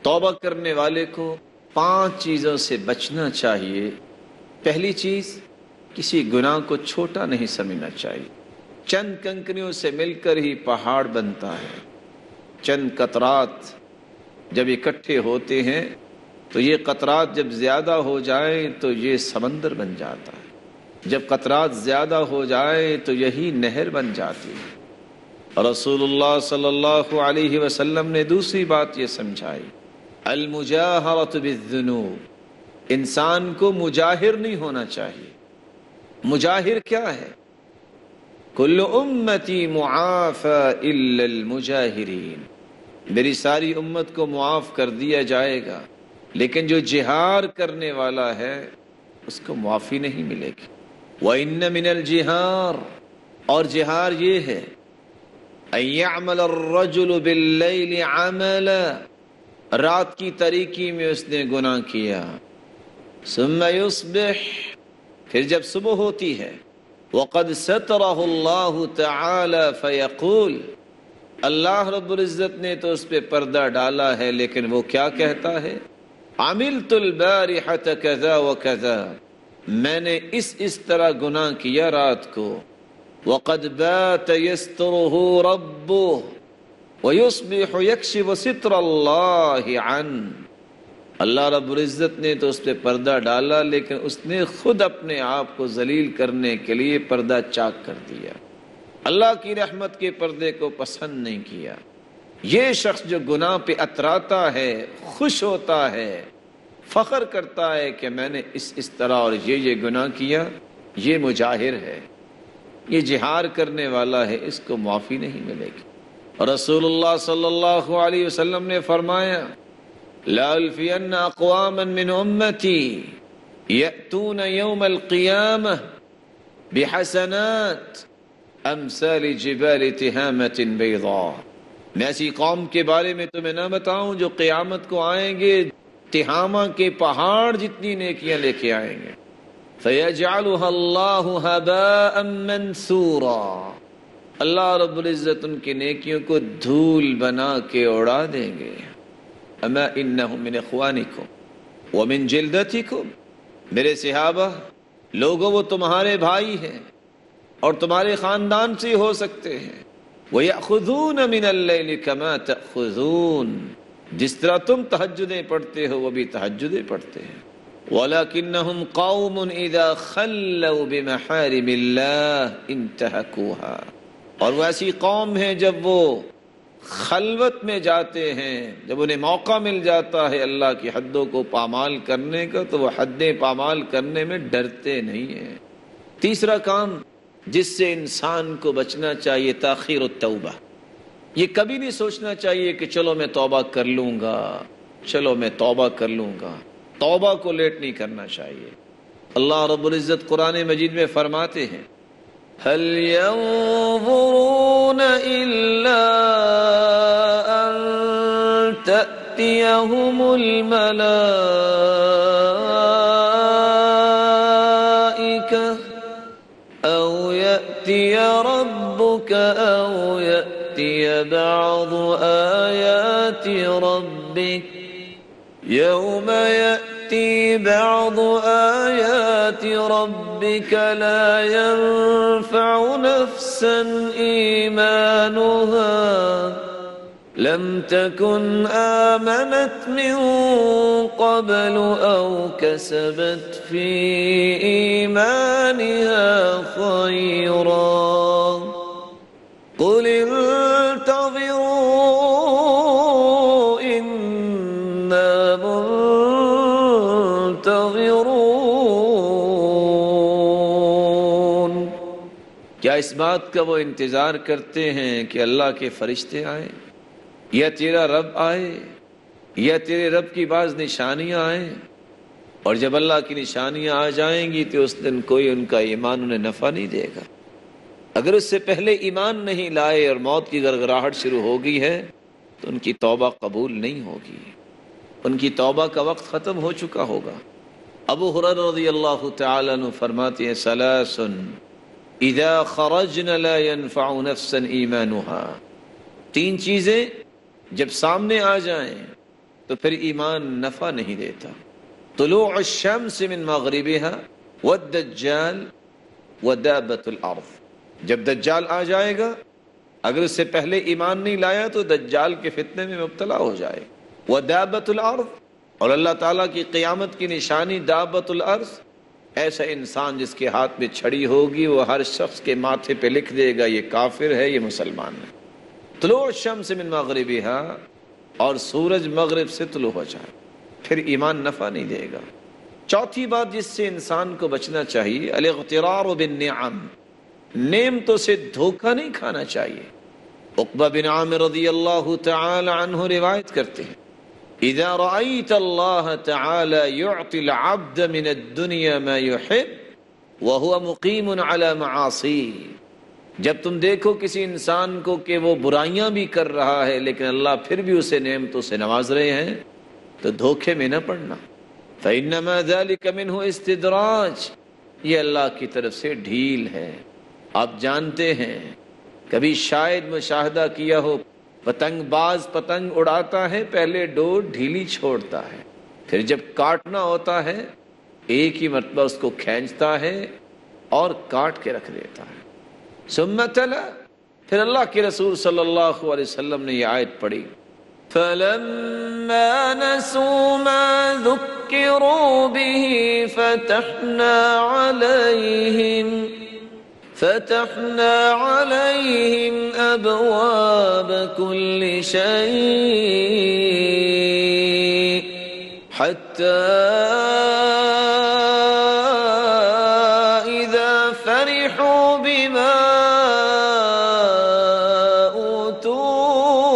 توبہ کرنے والے کو 5 چیزوں سے بچنا چاہیے۔ پہلی چیز، کسی گناہ کو چھوٹا نہیں سمجھنا چاہیے۔ چند کنکریوں سے مل کر ہی پہاڑ بنتا ہے۔ چند قطرات جب اکٹھے ہوتے ہیں تو یہ قطرات جب زیادہ ہو جائیں تو یہ سمندر بن جاتا ہے، جب قطرات زیادہ ہو جائیں تو یہی نہر بن جاتی ہے۔ رسول اللہ صلی اللہ علیہ وسلم نے دوسری بات یہ سمجھائی، المجاہرۃ بالذنوب، انسان کو مجاہر نہیں ہونا چاہیے۔ مجاہر کیا ہے؟ کل امتی معافی الا المجاہرین، میری ساری امت کو معاف کر دیا جائے گا، لیکن جو جہار کرنے والا ہے اس کو معافی نہیں ملے گی۔ وَإِنَّ مِنَ الْجِهَارِ، اور جہار یہ ہے، أَن يَعْمَلَ الرَّجُلُ بِاللَّيْلِ عَمَلًا، رات کی تاریکی میں اس نے گناہ کیا، ثُمَّ يُصْبِحْ، پھر جب صبح ہوتی ہے، وَقَدْ سَتَرَهُ اللَّهُ تَعَالَى فَيَقُولُ، اللہ رب العزت نے تو اس پہ پردہ ڈالا ہے، لیکن وہ کیا کہتا ہے، عملت البارحة كذا وكذا، میں نے اس طرح گناہ کیا رات کو، وقد بات يستره ربه ويصبح يكشف ستر اللہ عنه، اللہ رب العزت نے تو اس پہ پردہ ڈالا، لیکن اس نے خود اپنے آپ کو ذلیل کرنے کے لیے پردہ چاک کر دیا، اللہ کی رحمت کے پردے کو پسند نہیں کیا۔ یہ شخص جو گناہ پہ اتراتا ہے، خوش ہوتا ہے، فخر کرتا ہے کہ میں نے اس طرح اور یہ گناہ کیا، یہ مجاہر ہے، یہ جہار کرنے والا ہے، اس کو معافی نہیں ملے گی۔ رسول اللہ صلی اللہ علیہ وسلم نے فرمایا، لا الفین اقواما من امتی یأتون یوم القیامہ بحسنات امثال جبال تہامۃ بیضاء، میں ایسی قوم کے بارے میں تمہیں نہ بتاؤں جو قیامت کو آئیں گے تہامہ کے پہاڑ جتنی نیکیاں لے کے آئیں گے، فَيَجْعَلُهَا اللَّهُ هَبَاءً مَنْثُورًا، اللہ رب العزت ان کی نیکیوں کو دھول بنا کے اڑا دیں گے۔ اما انہم من اخوانکم ومن جلدتکم، میرے صحابہ، لوگوں وہ تمہارے بھائی ہیں اور تمہارے خاندان سے ہو سکتے ہیں، وَيَأْخُذُونَ مِنَ اللَّيْلِ كَمَا تَأْخُذُونَ، جس طرح تم تہجدیں پڑھتے ہو وہ بھی تہجدیں پڑھتے ہیں، وَلَكِنَّهُمْ قَوْمٌ إِذَا خَلَّوْا بِمَحَارِمِ اللَّهِ انتهكوها، اور وہ ایسی قوم ہے جب وہ خلوت میں جاتے ہیں، جب انہیں موقع مل جاتا ہے اللہ کی حدوں کو پامال کرنے کا تو وہ حدیں پامال کرنے میں ڈرتے نہیں ہیں۔ تیسرا کام جس سے انسان کو بچنا چاہیے، تاخیر التوبہ، یہ کبھی نہیں سوچنا چاہیے کہ چلو میں توبہ کر لوں گا، چلو میں توبہ کر لوں گا، توبہ کو لیٹ نہیں کرنا چاہیے۔ اللہ رب العزت قرآن مجید میں فرماتے ہیں، هل ينظرون إلا أن تأتيهم الملائكة أو يأتي ربك أو يأتي بعض آيات ربك يوم يأتي بعض آيات ربك لا ينفع نفسا إيمانها لم تكن آمنت من قبل أو كسبت في إيمانها خيرا قل انتظروا إنا منتظرون، کیا اس بات کا وہ انتظار کرتے ہیں کہ اللہ کے فرشتے آئیں یا تیرا رب آئے یا تیرے رب کی بعض نشانیاں آئیں؟ اور جب اللہ کی نشانیاں آ جائیں گی تو اس دن کوئی ان کا ایمان انہیں نفع نہیں دے گا۔ اگر اس سے پہلے ایمان نہیں لائے اور موت کی گڑگڑاہٹ شروع ہو گئی ہے تو ان کی توبہ قبول نہیں ہوگی، ان کی توبہ کا وقت ختم ہو چکا ہوگا۔ ابو ہریرہ رضی اللہ تعالیٰ عنہ فرماتے ہیں، ثلاث اذا خرجن لا ينفع نفسا ایمانها، 3 چیزیں جب سامنے آ جائیں تو پھر ایمان نفع نہیں دیتا۔ طلوع الشمس من مغربها والدجال ودابۃ الارض، جب دجال آ جائے گا اگر اس سے پہلے ایمان نہیں لایا تو دجال کے فتنے میں مبتلا ہو جائے۔ ودابۃ الارض، اور اللہ تعالیٰ کی قیامت کی نشانی دابۃ الارض، ایسا انسان جس کے ہاتھ میں چھڑی ہوگی وہ ہر شخص کے ماتھے پہ لکھ دے گا یہ کافر ہے یہ مسلمان ہے۔ طلوع الشمس من مغربها، اور سورج مغرب سے طلوع ہو جائے، پھر ایمان نفع نہیں دے گا۔ چوتھی بات جس سے انسان کو بچنا چاہیے، الاغترار بالنعم، نعمتوں سے دھوکہ نہیں کھانا چاہیے۔ عقبہ بن عامر رضی اللہ تعالی عنہ روایت کرتے ہیں، اذا رأيت اللہ تعالی يعطي العبد من الدنيا ما يحب وهو مقیم على معاصيه، جب تم دیکھو کسی انسان کو کہ وہ برائیاں بھی کر رہا ہے لیکن اللہ پھر بھی اسے نعمتوں سے نواز رہے ہیں تو دھوکے میں نہ پڑنا۔ فإنما ذلك منه استدراج، یہ اللہ کی طرف سے ڈھیل ہے۔ آپ جانتے ہیں، کبھی شاید مشاہدہ کیا ہو، پتنگ باز پتنگ اڑاتا ہے، پہلے ڈور ڈھیلی چھوڑتا ہے، پھر جب کاٹنا ہوتا ہے ایک ہی مرتبہ اس کو کھینچتا ہے اور کاٹ کے رکھ دیتا ہے۔ ثم تلا، پھر اللہ کے رسول صلی اللہ علیہ وسلم نے یہ آیت پڑھی، فَلَمَّا نَسُوا مَا ذُكِّرُوا بِهِ فتحنا عليهم أبواب كل شيء حتى إذا فرحوا بما أوتوا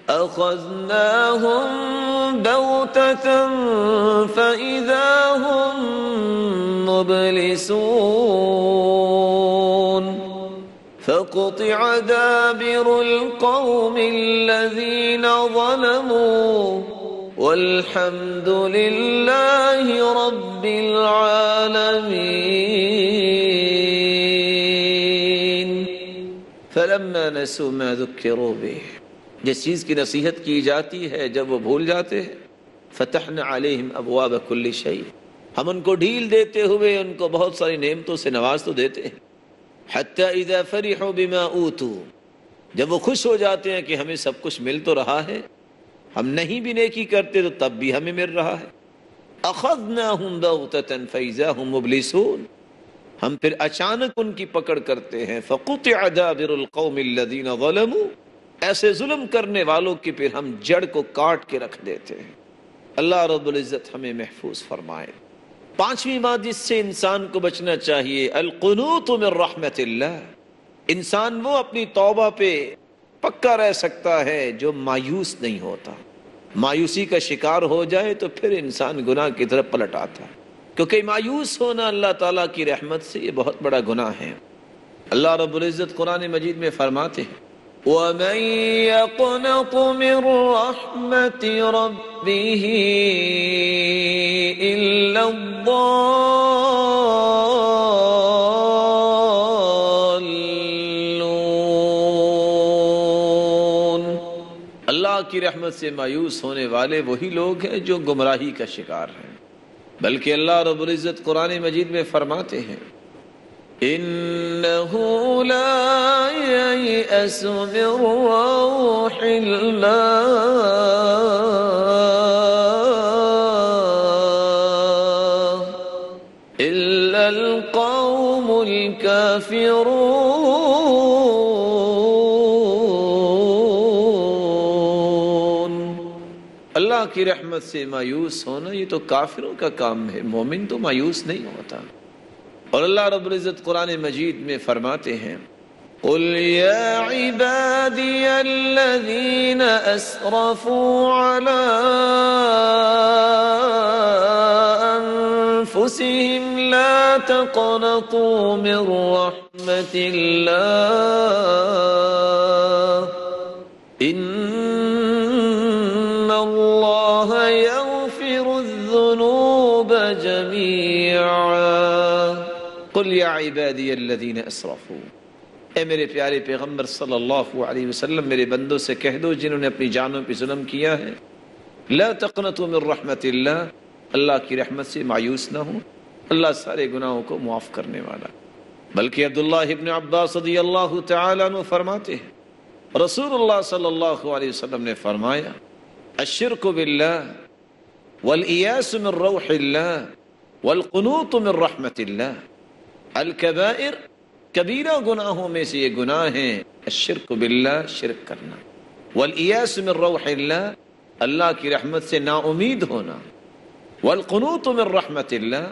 أخذناهم بغتة فإذا هم مبلسون فقطع دابر القوم الذين ظلموا والحمد لله رب العالمين۔ فلما نسوا ما ذكروا به، جس چیز کی نصیحت کی جاتی ہے جب وہ بھول جاتے ہیں، فتحنا علیہم ابواب کل شیء، ہم ان کو ڈھیل دیتے ہوئے ان کو بہت ساری نعمتوں سے نواز تو دیتے ہیں، حتی اذا فرحوا بما اوتوا، جب وہ خوش ہو جاتے ہیں کہ ہمیں سب کچھ مل تو رہا ہے، ہم نہیں بھی نیکی کرتے تو تب بھی ہمیں مل رہا ہے، اخذناہم بغتۃ فاذا هم مبلسون، ہم پھر اچانک ان کی پکڑ کرتے ہیں، فقطع دابر القوم الذین ظلموا، ایسے ظلم کرنے والوں کی پھر ہم جڑ کو کاٹ کے رکھ دیتے ہیں۔ اللہ رب العزت ہمیں محفوظ فرمائے۔ پانچویں بات جس سے انسان کو بچنا چاہیے، القنوط من رحمت اللہ، انسان وہ اپنی توبہ پہ پکا رہ سکتا ہے جو مایوس نہیں ہوتا۔ مایوسی کا شکار ہو جائے تو پھر انسان گناہ کی طرف پلٹ آتا ہے، کیونکہ مایوس ہونا اللہ تعالیٰ کی رحمت سے یہ بہت بڑا گناہ ہے۔ اللہ رب العزت قرآن مجید میں فرماتے ہیں، وَمَن يَقْنَطُ مِن رَّحْمَةِ رَبِّهِ إِلَّا الضَّالُّونَ، اللہ کی رحمت سے مایوس ہونے والے وہی لوگ ہیں جو گمراہی کا شکار ہیں۔ بلکہ اللہ رب العزت قرآن مجید میں فرماتے ہیں، إِنَّهُ لَا يَيْأَسُ مِن رَّوْحِ اللَّهِ إِلَّا الْقَوْمُ الْكَافِرُونَ، اللہ کی رحمت سے مایوس ہونا یہ تو کافروں کا کام ہے، مومن تو مایوس نہیں ہوتا۔ اور اللہ رب العزت قرآن مجید میں فرماتے ہیں، قُلْ يَا عِبَادِيَ الَّذِينَ أَسْرَفُوا عَلَىٰ أَنفُسِهِمْ لَا تَقْنَطُوا مِن رَّحْمَةِ اللَّهِ إِنَّ اللَّهَ يَغْفِرُ الذُّنُوبَ جَمِيعًا۔ قل یا عبادی الذین اسرفوا، اے میرے پیارے پیغمبر صلی اللہ علیہ وسلم، میرے بندوں سے کہہ دو جنہوں نے اپنی جانوں پہ ظلم کیا ہے، لا تقنطوا من رحمت اللہ، اللہ کی رحمت سے مایوس نہ ہو، اللہ سارے گناہوں کو معاف کرنے والا۔ بلکہ عبداللہ ابن عباس رضی اللہ تعالیٰ عنہ فرماتے ہیں، رسول اللہ صلی اللہ علیہ وسلم نے فرمایا، الشرک باللہ والایاس من روح اللہ والقنوط من رحمت اللہ، الکبائر، کبیرہ گناہوں میں سے یہ گناہ ہیں الشرک باللہ، شرک کرنا، والایاس من روح اللہ، اللہ کی رحمت سے نا امید ہونا، والقنوط من رحمت اللہ،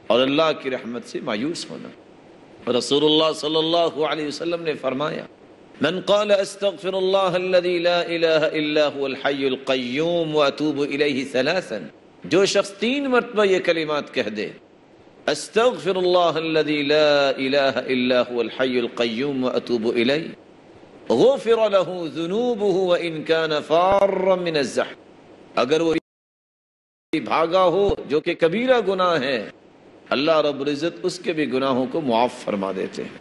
اور اللہ کی رحمت سے مایوس ہونا۔ رسول اللہ صلی اللہ علیہ وسلم نے فرمایا، من قال استغفر اللہ الذی لا الہ الا هو الحی القیوم واتوب الیہ ثلاثا، جو شخص 3 مرتبہ یہ کلمات کہہ دے، استغفر اللہ الذی لا الہ الا هو الحی القیوم واتوب الیہ، غفر له ذنوبه وان كان فارا من الزحف، اگر وہ بھاگا ہو جو کہ کبیرہ گناہ ہے، اللہ رب العزت اس کے بھی گناہوں کو معاف فرما دیتے ہیں۔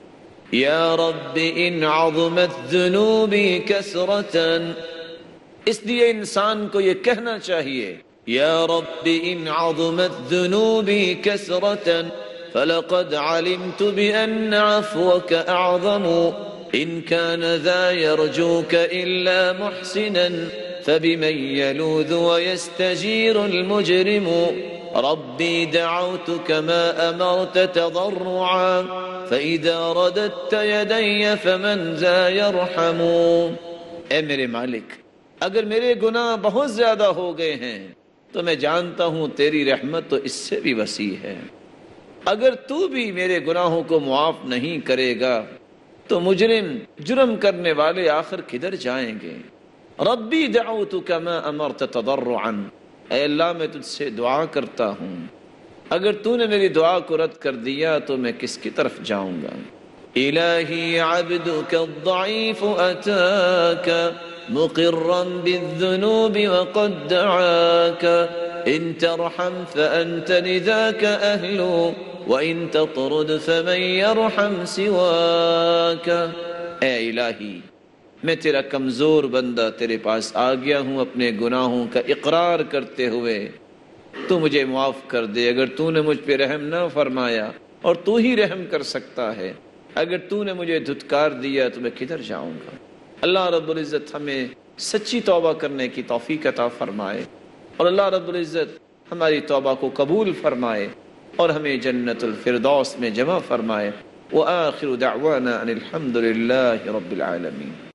یا رب ان عظمت ذنوبی کثرتاً، اس لیے انسان کو یہ کہنا چاہیے، یا رب ان عظمت ذنوبی کثرتاً فلقد علمت بأن عفوك اعظم ان كان ذا يرجوك الا محسنا فبمن يلوذ ويستجير المجرم ربي دعوتك ما أمرت تضرعا فإذا رددت يدي فمن ذا يرحم۔ اے میرے مالک، اگر میرے گناہ بہت زیادہ ہو گئے ہیں تو میں جانتا ہوں تیری رحمت تو اس سے بھی وسیع ہے، اگر تو بھی میرے گناہوں کو معاف نہیں کرے گا تو مجرم، جرم کرنے والے آخر کدھر جائیں گے؟ ربی دعوتک ما امرت تضرعا، اے اللہ میں تجھ سے دعا کرتا ہوں، اگر تو نے میری دعا کو رد کر دیا تو میں کس کی طرف جاؤں گا؟ الہی عبدک الضعیف اتاک مقرا بالذنوب وقد دعاک ان ترحم فانت لذاک اہل وان تطرد فمن يرحم سواک۔ اے الہی، میں تیرا کمزور بندہ تیرے پاس آ گیا ہوں اپنے گناہوں کا اقرار کرتے ہوئے، تو مجھے معاف کر دے، اگر تو نے مجھ پہ رحم نہ فرمایا اور تو ہی رحم کر سکتا ہے، اگر تو نے مجھے دھتکار دیا تو میں کدھر جاؤں گا؟ اللہ رب العزت ہمیں سچی توبہ کرنے کی توفیق عطا فرمائے، اور اللہ رب العزت ہماری توبہ کو قبول فرمائے اور ہمیں جنت الفردوس میں جمع فرمائے۔ وآخر دعوانا ان الحمد للہ رب العالمین۔